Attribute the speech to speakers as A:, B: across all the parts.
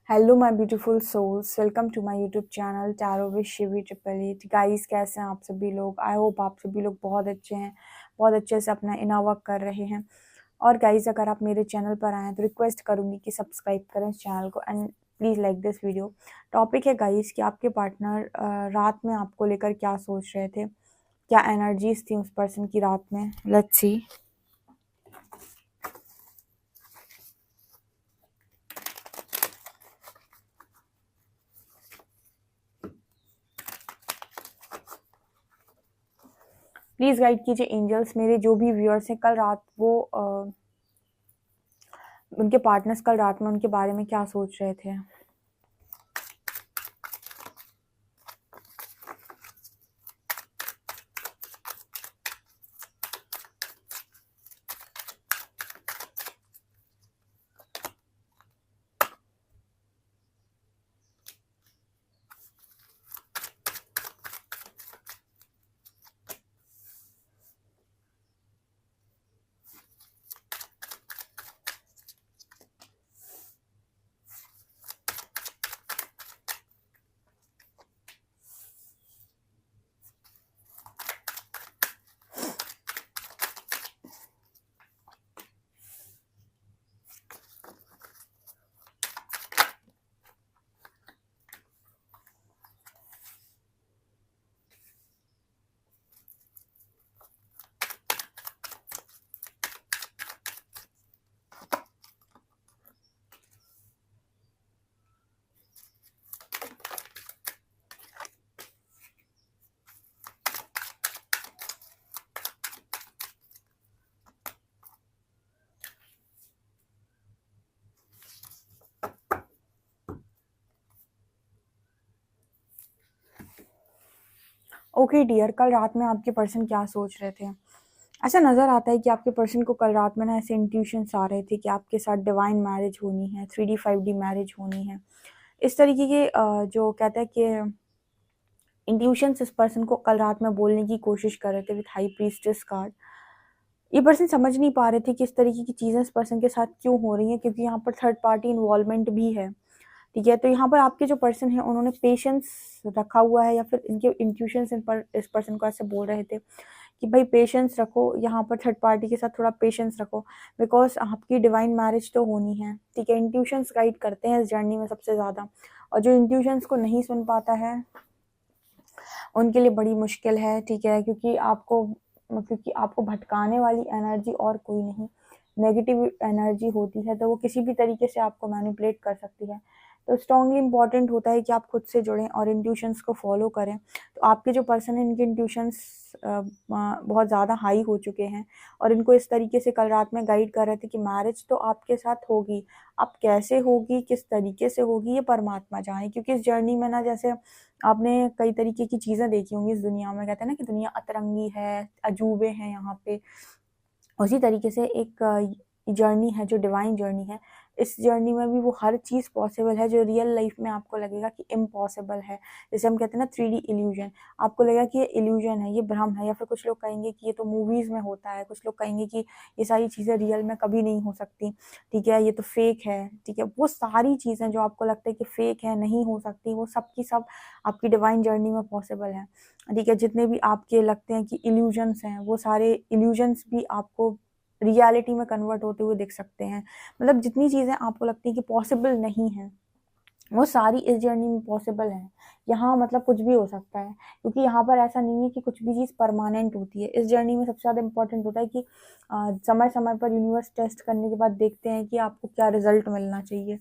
A: Hello my beautiful souls, welcome to my YouTube channel tarot with Shivi 888। Guys, कैसे हैं आप सभी लोग? आई होप आप सभी लोग बहुत अच्छे हैं, बहुत अच्छे से अपना इनर वर्क कर रहे हैं। और गाइस, अगर आप मेरे चैनल पर आए हैं तो रिक्वेस्ट करूंगी कि सब्सक्राइब करें इस चैनल को and please like this video. Topic है गाइस कि आपके पार्टनर रात में आपको लेकर क्या सोच रहे थे, क्या एनर्जीज थी उस पर्सन की रात में। Let's see. प्लीज़ गाइड कीजिए एंजल्स, मेरे जो भी व्यूअर्स हैं कल रात वो उनके पार्टनर्स कल रात में उनके बारे में क्या सोच रहे थे। ओके डियर, कल रात में आपके पर्सन क्या सोच रहे थे? ऐसा नज़र आता है कि आपके पर्सन को कल रात में ना ऐसे इंट्यूशंस आ रहे थे कि आपके साथ डिवाइन मैरिज होनी है, 3D 5D मैरिज होनी है। इस तरीके के जो कहते हैं कि इंट्यूशंस इस पर्सन को कल रात में बोलने की कोशिश कर रहे थे विथ हाई प्रीस्टेस कार्ड। ये पर्सन समझ नहीं पा रहे थे कि इस तरीके की चीज़ें इस पर्सन के साथ क्यों हो रही हैं, क्योंकि यहाँ पर थर्ड पार्टी इन्वॉल्वमेंट भी है। ठीक है, तो यहाँ पर आपके जो पर्सन है उन्होंने पेशेंस रखा हुआ है, या फिर इनके इंट्यूशंस इस पर्सन को ऐसे बोल रहे थे कि भाई पेशेंस रखो, यहाँ पर थर्ड पार्टी के साथ थोड़ा पेशेंस रखो, बिकॉज आपकी डिवाइन मैरिज तो होनी है। ठीक है, इंट्यूशंस गाइड करते हैं इस जर्नी में सबसे ज़्यादा, और जो इंट्यूशंस को नहीं सुन पाता है उनके लिए बड़ी मुश्किल है। ठीक है, क्योंकि आपको भटकाने वाली एनर्जी और कोई नहीं, नेगेटिव एनर्जी होती है, तो वो किसी भी तरीके से आपको मैनिपुलेट कर सकती है। तो स्ट्रांगली इम्पॉर्टेंट होता है कि आप खुद से जुड़ें और इंट्यूशंस को फॉलो करें। तो आपके जो पर्सन है इनके इंट्यूशंस बहुत ज़्यादा हाई हो चुके हैं, और इनको इस तरीके से कल रात में गाइड कर रहे थे कि मैरिज तो आपके साथ होगी, अब कैसे होगी, किस तरीके से होगी, ये परमात्मा जाने। क्योंकि इस जर्नी में ना, जैसे आपने कई तरीके की चीज़ें देखी होंगी इस दुनिया में, कहते हैं ना कि दुनिया अतरंगी है, अजूबे हैं यहाँ पे। उसी तरीके से एक जर्नी है जो डिवाइन जर्नी है। इस जर्नी में भी वो हर चीज़ पॉसिबल है जो रियल लाइफ में आपको लगेगा कि इम्पॉसिबल है। जैसे हम कहते हैं ना 3D इल्यूजन, आपको लगेगा कि ये इल्यूजन है, ये भ्रम है, या फिर कुछ लोग कहेंगे कि ये तो मूवीज़ में होता है, कुछ लोग कहेंगे कि ये सारी चीज़ें रियल में कभी नहीं हो सकती। ठीक है, ये तो फेक है। ठीक है, वो सारी चीज़ें जो आपको लगता है कि फेक है, नहीं हो सकती, वो सब की सब आपकी डिवाइन जर्नी में पॉसिबल है। ठीक है, जितने भी आपके लगते हैं कि इल्यूजन्स हैं, वो सारे इल्यूजन्स भी आपको रियलिटी में कन्वर्ट होते हुए दिख सकते हैं। मतलब जितनी चीज़ें आपको लगती हैं कि पॉसिबल नहीं है, वो सारी इस जर्नी में पॉसिबल है। यहाँ मतलब कुछ भी हो सकता है, क्योंकि यहाँ पर ऐसा नहीं है कि कुछ भी चीज़ परमानेंट होती है। इस जर्नी में सबसे ज़्यादा इंपॉर्टेंट होता है कि समय समय पर यूनिवर्स टेस्ट करने के बाद देखते हैं कि आपको क्या रिजल्ट मिलना चाहिए।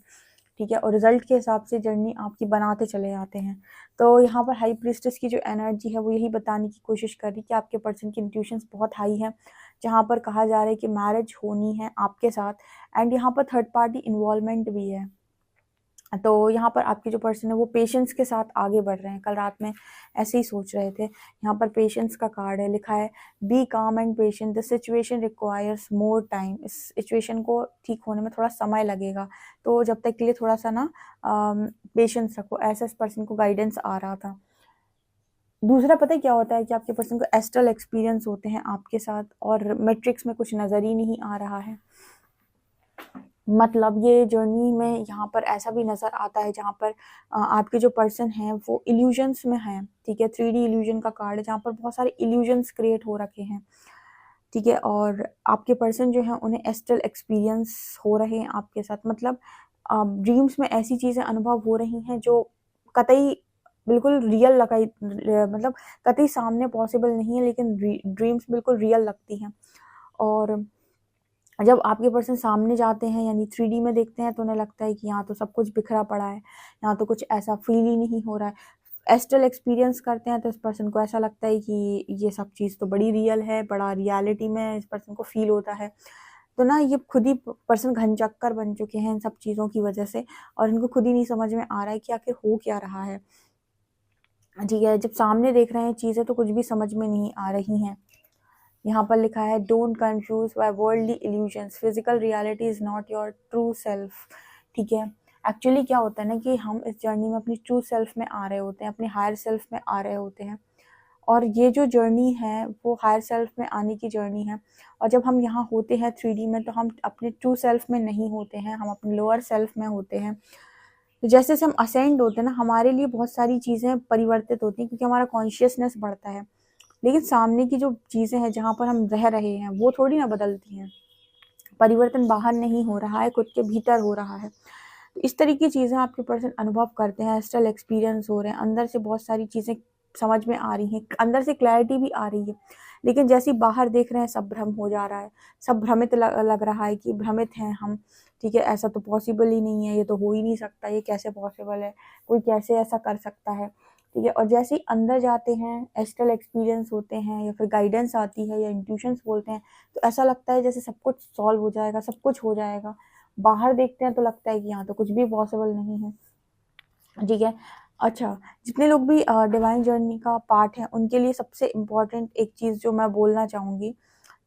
A: ठीक है, और रिजल्ट के हिसाब से जर्नी आपकी बनाते चले जाते हैं। तो यहाँ पर हाई प्रीस्टेस की जो एनर्जी है वो यही बताने की कोशिश कर रही है कि आपके पर्सन की इंट्यूशंस बहुत हाई है, जहाँ पर कहा जा रहा है कि मैरिज होनी है आपके साथ, एंड यहाँ पर थर्ड पार्टी इन्वॉल्वमेंट भी है। तो यहाँ पर आपके जो पर्सन है वो पेशेंस के साथ आगे बढ़ रहे हैं, कल रात में ऐसे ही सोच रहे थे। यहाँ पर पेशेंस का कार्ड है, लिखा है बी काम and patient, the situation requires more time. इस सिचुएशन को ठीक होने में थोड़ा समय लगेगा, तो जब तक के लिए थोड़ा सा ना पेशेंस रखो, ऐसा इस पर्सन को गाइडेंस आ रहा था। दूसरा पता है क्या होता है कि आपके पर्सन को एस्ट्रल एक्सपीरियंस होते हैं आपके साथ, और मैट्रिक्स में कुछ नज़र ही नहीं आ रहा है। मतलब ये जर्नी में यहाँ पर ऐसा भी नज़र आता है जहाँ पर आपके जो पर्सन हैं वो इल्यूजन्स में हैं, ठीक है। 3D इल्यूजन का कार्ड है जहाँ पर बहुत सारे इल्यूजन्स क्रिएट हो रखे हैं, ठीक है। और आपके पर्सन जो है उन्हें एस्ट्रल एक्सपीरियंस हो रहे हैं आपके साथ, मतलब ड्रीम्स में ऐसी चीज़ें अनुभव हो रही हैं जो कतई बिल्कुल रियल लगाई, मतलब कतई सामने पॉसिबल नहीं है, लेकिन ड्रीम्स बिल्कुल रियल लगती हैं। और जब आपके पर्सन सामने जाते हैं यानी 3D में देखते हैं तो उन्हें लगता है कि यहाँ तो सब कुछ बिखरा पड़ा है, यहाँ तो कुछ ऐसा फील ही नहीं हो रहा है। एस्ट्रल एक्सपीरियंस करते हैं तो इस पर्सन को ऐसा लगता है कि ये सब चीज़ तो बड़ी रियल है, बड़ा रियलिटी में इस पर्सन को फील होता है। तो ना ये खुद ही पर्सन घनचक्कर बन चुके हैं इन सब चीज़ों की वजह से, और इनको खुद ही नहीं समझ में आ रहा है कि आखिर हो क्या रहा है, ठीक है। जब सामने देख रहे हैं चीज़ें तो कुछ भी समझ में नहीं आ रही हैं। यहाँ पर लिखा है don't confuse by worldly illusions, physical reality is not your true self, ठीक है। एक्चुअली क्या होता है ना कि हम इस जर्नी में अपनी ट्रू सेल्फ में आ रहे होते हैं, अपने हायर सेल्फ में आ रहे होते हैं, और ये जो जर्नी है वो हायर सेल्फ में आने की जर्नी है। और जब हम यहाँ होते हैं 3D में तो हम अपने ट्रू सेल्फ में नहीं होते हैं, हम अपने लोअर सेल्फ में होते हैं। तो जैसे जैसे हम असेंड होते हैं ना, हमारे लिए बहुत सारी चीज़ें परिवर्तित होती हैं क्योंकि हमारा कॉन्शियसनेस बढ़ता है, लेकिन सामने की जो चीज़ें हैं जहाँ पर हम रह रहे हैं वो थोड़ी ना बदलती हैं। परिवर्तन बाहर नहीं हो रहा है, खुद के भीतर हो रहा है। तो इस तरह की चीज़ें आपके पर्सन अनुभव करते हैं, एस्ट्रल एक्सपीरियंस हो रहे हैं, अंदर से बहुत सारी चीज़ें समझ में आ रही हैं, अंदर से क्लैरिटी भी आ रही है, लेकिन जैसे ही बाहर देख रहे हैं सब भ्रम हो जा रहा है, सब भ्रमित लग रहा है कि भ्रमित हैं हम, ठीक है। ऐसा तो पॉसिबल ही नहीं है, ये तो हो ही नहीं सकता, ये कैसे पॉसिबल है, कोई कैसे ऐसा कर सकता है, ठीक है। और जैसे ही अंदर जाते हैं, एस्ट्रल एक्सपीरियंस होते हैं या फिर गाइडेंस आती है या इंट्यूशंस बोलते हैं, तो ऐसा लगता है जैसे सब कुछ सॉल्व हो जाएगा, सब कुछ हो जाएगा। बाहर देखते हैं तो लगता है कि यहाँ तो कुछ भी पॉसिबल नहीं है, ठीक है। अच्छा, जितने लोग भी डिवाइन जर्नी का पार्ट है उनके लिए सबसे इम्पोर्टेंट एक चीज़ जो मैं बोलना चाहूँगी,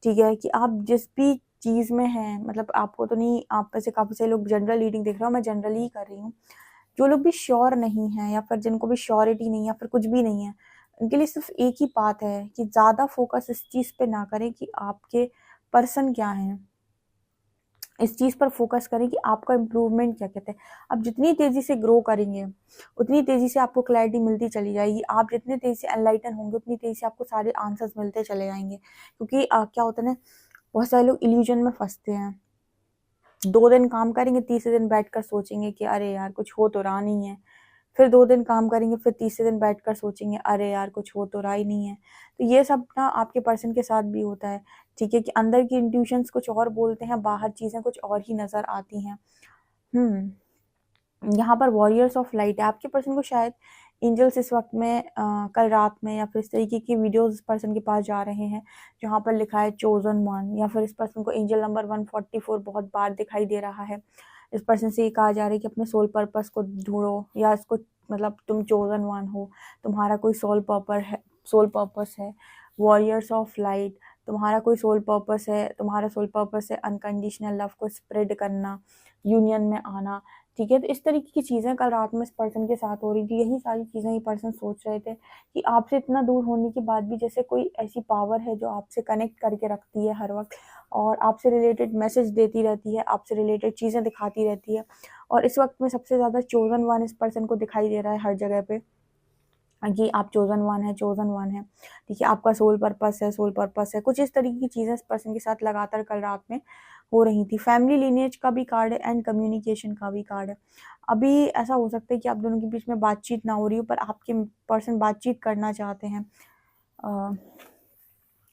A: ठीक है, कि आप जिस भी चीज़ में हैं, मतलब आपको तो नहीं, आप में से काफ़ी सारे लोग जनरल रीडिंग देख रहे हो, मैं जनरली ही कर रही हूँ। जो लोग भी श्योर नहीं हैं या फिर जिनको भी श्योरिटी नहीं है या फिर कुछ भी नहीं है, उनके लिए सिर्फ एक ही बात है कि ज़्यादा फोकस इस चीज़ पे ना करें कि आपके पर्सन क्या हैं, इस चीज़ पर फोकस करें कि आपका इम्प्रूवमेंट क्या कहते हैं। आप जितनी तेज़ी से ग्रो करेंगे उतनी तेज़ी से आपको क्लैरिटी मिलती चली जाएगी, आप जितनी तेज़ी से एनलाइटन होंगे उतनी तेज़ी से आपको सारे आंसर्स मिलते चले जाएंगे। क्योंकि क्या होता है ना, बहुत सारे लोग इल्यूजन में फंसते हैं, 2 दिन काम करेंगे, तीसरे दिन बैठकर सोचेंगे कि अरे यार कुछ हो तो रहा नहीं है, फिर 2 दिन काम करेंगे, फिर तीसरे दिन बैठकर सोचेंगे अरे यार कुछ हो तो रहा ही नहीं है। तो ये सब ना आपके पर्सन के साथ भी होता है, ठीक है, कि अंदर की इंट्यूशंस कुछ और बोलते हैं, बाहर चीज़ें कुछ और ही नज़र आती हैं। यहाँ पर वॉरियर्स ऑफ लाइट है, आपके पर्सन को शायद एंजल्स इस वक्त में कल रात में या फिर इस तरीके की वीडियोस इस पर्सन के पास जा रहे हैं जहाँ पर लिखा है चोजन वन, या फिर इस पर्सन को एंजल नंबर 144 बहुत बार दिखाई दे रहा है। इस पर्सन से ये कहा जा रहा है कि अपने सोल पर्पस को ढूंढो, या इसको मतलब तुम चोजन वन हो, तुम्हारा कोई सोल पर्पस है। वॉरियर्स ऑफ लाइट, तुम्हारा कोई सोल पर्पस है, तुम्हारा सोल पर्पस है अनकंडीशनल लव को स्प्रेड करना, यूनियन में आना, ठीक है। तो इस तरीके की चीज़ें कल रात में इस पर्सन के साथ हो रही थी, यही सारी चीज़ें ये पर्सन सोच रहे थे कि आपसे इतना दूर होने के बाद भी जैसे कोई ऐसी पावर है जो आपसे कनेक्ट करके रखती है हर वक्त, और आपसे रिलेटेड मैसेज देती रहती है, आपसे रिलेटेड चीज़ें दिखाती रहती है। और इस वक्त में सबसे ज़्यादा चोजन वन इस पर्सन को दिखाई दे रहा है हर जगह पे, कि आप चोजन वन है, चोजन वन है, ठीक है, आपका सोल पर्पस है, सोल पर्पस है। कुछ इस तरीके की चीज़ें इस पर्सन के साथ लगातार कल रात में हो रही थी। फैमिली लीनेज का भी कार्ड है एंड कम्युनिकेशन का भी कार्ड है। अभी ऐसा हो सकता है कि आप दोनों के बीच में बातचीत ना हो रही हो, पर आपके पर्सन बातचीत करना चाहते हैं।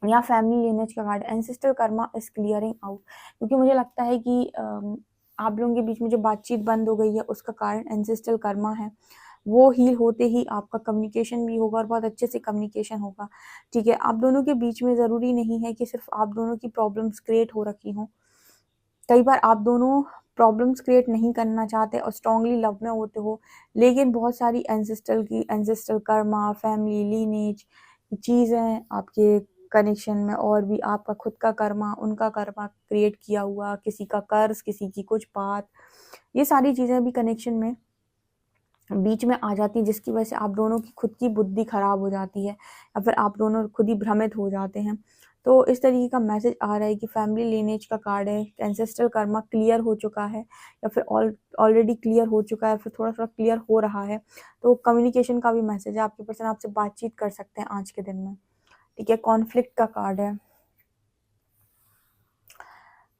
A: या फैमिली लीनेज का card, ancestral Karma is clearing out, क्योंकि मुझे लगता है कि आप लोगों के बीच में जो बातचीत बंद हो गई है उसका कारण एंसेस्ट्रल कर्मा है। वो हील होते ही आपका कम्युनिकेशन भी होगा और बहुत अच्छे से कम्युनिकेशन होगा, ठीक है। आप दोनों के बीच में ज़रूरी नहीं है कि सिर्फ आप दोनों की प्रॉब्लम्स क्रिएट हो रखी हों, कई बार आप दोनों प्रॉब्लम्स क्रिएट नहीं करना चाहते और स्ट्रांगली लव में होते हो, लेकिन बहुत सारी एंसेस्ट्रल कर्मा, फैमिली लीनेज चीज़ें आपके कनेक्शन में, और भी आपका खुद का कर्मा, उनका कर्मा क्रिएट किया हुआ, किसी का कर्ज, किसी की कुछ बात, ये सारी चीज़ें भी कनेक्शन में बीच में आ जाती हैं, जिसकी वजह से आप दोनों की खुद की बुद्धि खराब हो जाती है या फिर आप दोनों खुद ही भ्रमित हो जाते हैं। तो इस तरीके का मैसेज आ रहा है कि फैमिली लीनेज का कार्ड है, एंसेस्ट्रल कर्मा क्लियर हो चुका है या फिर ऑलरेडी क्लियर हो चुका है, फिर थोड़ा थोड़ा क्लियर हो रहा है। तो कम्युनिकेशन का भी मैसेज है, आपके पर्सन आपसे बातचीत कर सकते हैं आज के दिन में, ठीक है। कॉन्फ्लिक्ट का कार्ड है,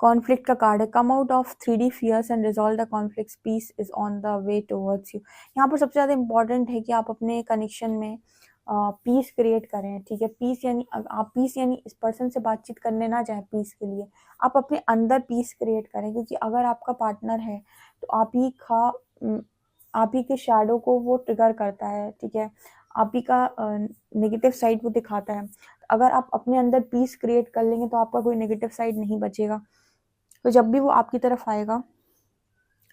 A: कॉन्फ्लिक्ट का कार्ड है, come out of 3D fears and resolve the conflicts, peace is on the way towards you. यहाँ पर सबसे ज़्यादा इंपॉर्टेंट है कि आप अपने कनेक्शन में पीस क्रिएट करें, ठीक है। पीस यानी आप पीस यानी इस पर्सन से बातचीत करने ना जाए पीस के लिए, आप अपने अंदर पीस क्रिएट करें, क्योंकि अगर आपका पार्टनर है तो आप ही के शैडो को वो ट्रिगर करता है, ठीक है। आप ही का नेगेटिव साइड वो दिखाता है। अगर आप अपने अंदर पीस क्रिएट कर लेंगे तो आपका कोई नेगेटिव साइड नहीं बचेगा। तो जब भी वो आपकी तरफ आएगा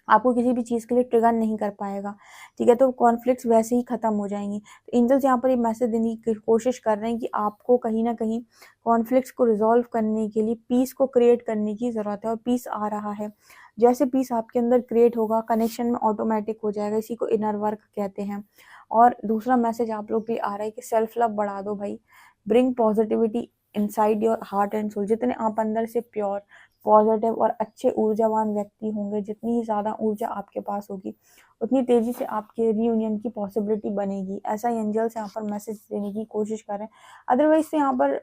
A: आपको किसी भी चीज़ के लिए ट्रिगर नहीं कर पाएगा, ठीक है। तो कॉन्फ्लिक्ट्स वैसे ही ख़त्म हो जाएंगी। तो एंजल्स यहाँ पर ये मैसेज देने की कोशिश कर रहे हैं कि आपको कहीं ना कहीं कॉन्फ्लिक्ट्स को रिजॉल्व करने के लिए पीस को क्रिएट करने की ज़रूरत है, और पीस आ रहा है। जैसे पीस आपके अंदर क्रिएट होगा कनेक्शन में ऑटोमेटिक हो जाएगा, इसी को इनर वर्क कहते हैं। और दूसरा मैसेज आप लोग के लिए आ रहा है कि सेल्फ लव बढ़ा दो भाई, bring positivity inside your heart and soul. जितने आप अंदर से प्योर, पॉजिटिव और अच्छे ऊर्जावान व्यक्ति होंगे, जितनी ही ज़्यादा ऊर्जा आपके पास होगी उतनी तेज़ी से आपके रीयूनियन की पॉसिबिलिटी बनेगी। ऐसा एंजल्स यहाँ पर मैसेज देने की कोशिश कर रहे हैं। अदरवाइज से यहाँ पर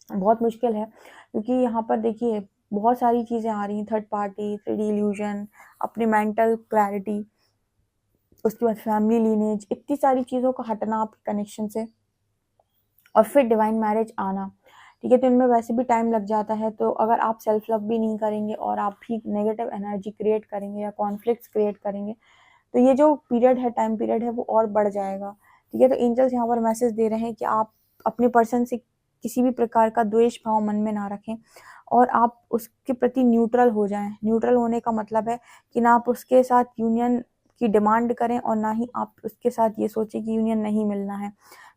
A: बहुत मुश्किल है, क्योंकि यहाँ पर देखिए बहुत सारी चीज़ें आ रही हैं, थर्ड पार्टी, 3D इल्यूजन, अपनी मेंटल क्लैरिटी, उसके बाद फैमिली लीनेज, इतनी सारी चीज़ों का हटना आपके कनेक्शन से, और फिर डिवाइन मैरिज आना, ठीक है। तो इनमें वैसे भी टाइम लग जाता है। तो अगर आप सेल्फ लव भी नहीं करेंगे और आप भी नेगेटिव एनर्जी क्रिएट करेंगे या कॉन्फ्लिक्ट्स क्रिएट करेंगे, तो ये जो पीरियड है, टाइम पीरियड है, वो और बढ़ जाएगा, ठीक है। तो एंजल्स यहाँ पर मैसेज दे रहे हैं कि आप अपने पर्सन से किसी भी प्रकार का द्वेष भाव मन में ना रखें, और आप उसके प्रति न्यूट्रल हो जाएं। न्यूट्रल होने का मतलब है कि ना आप उसके साथ यूनियन की डिमांड करें और ना ही आप उसके साथ ये सोचें कि यूनियन नहीं मिलना है,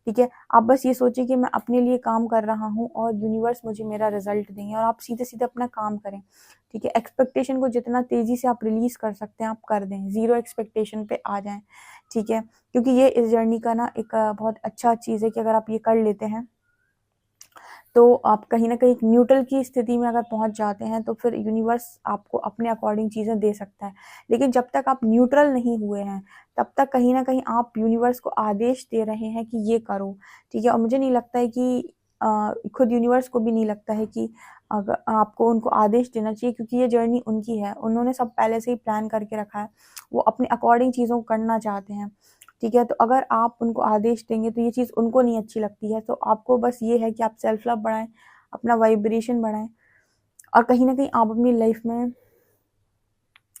A: ठीक है। आप बस ये सोचिए कि मैं अपने लिए काम कर रहा हूँ और यूनिवर्स मुझे मेरा रिजल्ट देंगे, और आप सीधे सीधे अपना काम करें, ठीक है। एक्सपेक्टेशन को जितना तेज़ी से आप रिलीज़ कर सकते हैं आप कर दें, ज़ीरो एक्सपेक्टेशन पे आ जाएं, ठीक है। क्योंकि ये इस जर्नी का ना एक बहुत अच्छा चीज़ है कि अगर आप ये कर लेते हैं तो आप कहीं ना कहीं न्यूट्रल की स्थिति में अगर पहुंच जाते हैं तो फिर यूनिवर्स आपको अपने अकॉर्डिंग चीज़ें दे सकता है। लेकिन जब तक आप न्यूट्रल नहीं हुए हैं तब तक कहीं ना कहीं आप यूनिवर्स को आदेश दे रहे हैं कि ये करो, ठीक है। और मुझे नहीं लगता है कि खुद यूनिवर्स को भी नहीं लगता है कि अगर आपको उनको आदेश देना चाहिए, क्योंकि ये जर्नी उनकी है, उन्होंने सब पहले से ही प्लान करके रखा है, वो अपने अकॉर्डिंग चीज़ों को करना चाहते हैं, ठीक है। तो अगर आप उनको आदेश देंगे तो ये चीज़ उनको नहीं अच्छी लगती है। तो आपको बस ये है कि आप सेल्फ लव बढ़ाएं, अपना वाइब्रेशन बढ़ाएं, और कहीं ना कहीं आप अपनी लाइफ में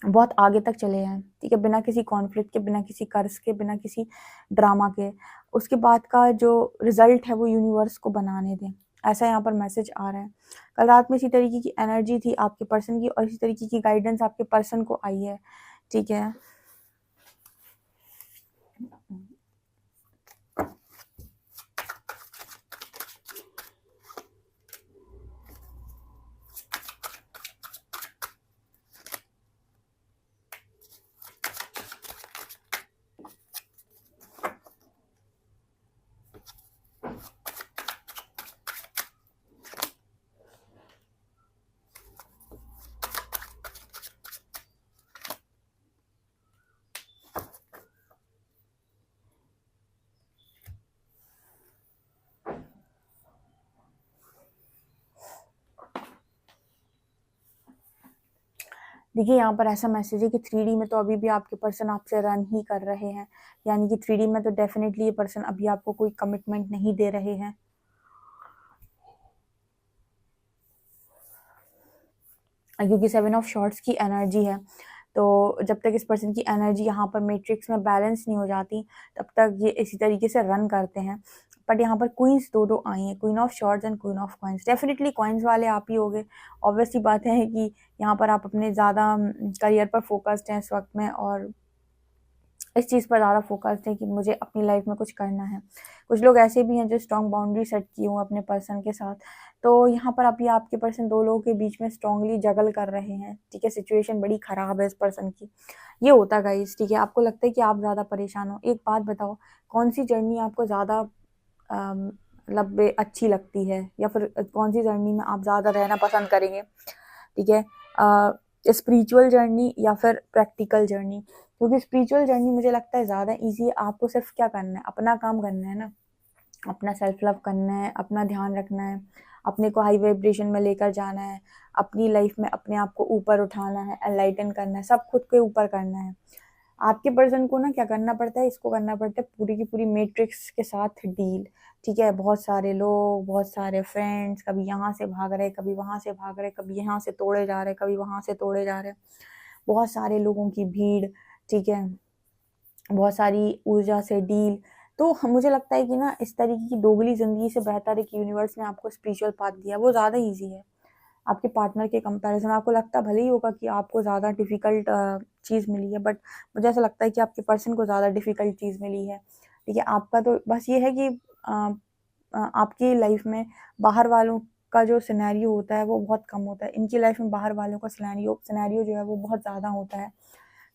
A: बहुत आगे तक चले जाएं, ठीक है, बिना किसी कॉन्फ्लिक्ट के, बिना किसी कर्ज के, बिना किसी ड्रामा के। उसके बाद का जो रिजल्ट है वो यूनिवर्स को बनाने दें, ऐसा यहाँ पर मैसेज आ रहा है। कल रात में इसी तरीके की एनर्जी थी आपके पर्सन की, और इसी तरीके की गाइडेंस आपके पर्सन को आई है, ठीक है। देखिए यहाँ पर ऐसा मैसेज है कि 3D में तो अभी भी आपके पर्सन आपसे रन ही कर रहे हैं, यानी कि 3D में तो डेफिनेटली ये पर्सन अभी आपको कोई कमिटमेंट नहीं दे रहे हैं, क्योंकि 7 ऑफ शॉर्ट्स की एनर्जी है। तो जब तक इस पर्सन की एनर्जी यहाँ पर मैट्रिक्स में बैलेंस नहीं हो जाती तब तक ये इसी तरीके से रन करते हैं। बट यहाँ पर क्वींस दो आई हैं, queen of shorts and queen of coins. Definitely coins वाले आप ही होगे, ऑब्वियसली बात है कि यहाँ पर आप अपने ज़्यादा करियर पर फोकस्ड हैं इस वक्त में, और इस चीज़ पर ज़्यादा फोकस्ड है कि मुझे अपनी लाइफ में कुछ करना है। कुछ लोग ऐसे भी हैं जो स्ट्रॉन्ग बाउंड्री सेट किए हुए अपने पर्सन के साथ। तो यहाँ पर अभी आपके पर्सन दो लोगों के बीच में स्ट्रांगली जगल कर रहे हैं, ठीक है। सिचुएशन बड़ी ख़राब है इस पर्सन की, ये होता गाइस, ठीक है। आपको लगता है कि आप ज़्यादा परेशान हो, एक बात बताओ, कौन सी जर्नी आपको ज़्यादा मतलब अच्छी लगती है, या फिर कौन सी जर्नी में आप ज़्यादा रहना पसंद करेंगे, ठीक है, स्पिरिचुअल जर्नी या फिर प्रैक्टिकल जर्नी। क्योंकि स्पिरिचुअल जर्नी मुझे लगता है ज़्यादा ईजी है, आपको सिर्फ क्या करना है, अपना काम करना है ना, अपना सेल्फ लव करना है, अपना ध्यान रखना है, अपने को हाई वाइब्रेशन में लेकर जाना है, अपनी लाइफ में अपने आप को ऊपर उठाना है, एनलाइटन करना है, सब खुद के ऊपर करना है। आपके पर्सन को ना क्या करना पड़ता है, इसको करना पड़ता है पूरी की पूरी मैट्रिक्स के साथ डील, ठीक है। बहुत सारे लोग, बहुत सारे फ्रेंड्स, कभी यहाँ से भाग रहे, कभी वहाँ से भाग रहे, कभी यहाँ से तोड़े जा रहे, कभी वहाँ से तोड़े जा रहे, बहुत सारे लोगों की भीड़, ठीक है, बहुत सारी ऊर्जा से डील। तो मुझे लगता है कि ना इस तरीके की दोगली ज़िंदगी से बेहतर एक यूनिवर्स ने आपको स्पिरिचुअल पाथ दिया, वो ज़्यादा ईजी है आपके पार्टनर के कंपैरिजन। आपको लगता भले ही होगा कि आपको ज़्यादा डिफ़िकल्ट चीज़ मिली है, बट मुझे ऐसा लगता है कि आपके पर्सन को ज़्यादा डिफ़िकल्ट चीज़ मिली है, ठीक है। आपका तो बस ये है कि आपकी लाइफ में बाहर वालों का जो सिनेरियो होता है वो बहुत कम होता है, इनकी लाइफ में बाहर वालों का सिनेरियो जो है वो बहुत ज़्यादा होता है।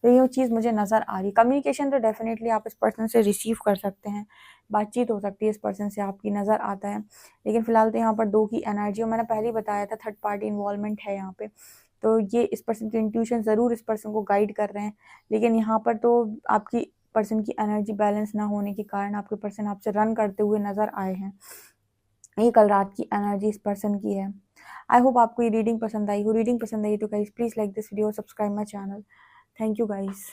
A: तो ये चीज़ मुझे नज़र आ रही। कम्युनिकेशन तो डेफिनेटली आप इस पर्सन से रिसीव कर सकते हैं, बातचीत हो सकती है इस पर्सन से, आपकी नज़र आता है। लेकिन फ़िलहाल तो यहाँ पर 2 की एनर्जी, और मैंने पहले ही बताया था थर्ड पार्टी इन्वॉल्वमेंट है यहाँ पे। तो ये इस पर्सन के इंट्यूशन ज़रूर इस पर्सन को गाइड कर रहे हैं, लेकिन यहाँ पर तो आपकी पर्सन की एनर्जी बैलेंस ना होने के कारण आपके पर्सन आपसे रन करते हुए नज़र आए हैं। ये कल रात की एनर्जी इस पर्सन की है। आई होप आपको ये रीडिंग पसंद आई हो। रीडिंग पसंद आई तो guys please like this video, subscribe my channel. Thank you guys.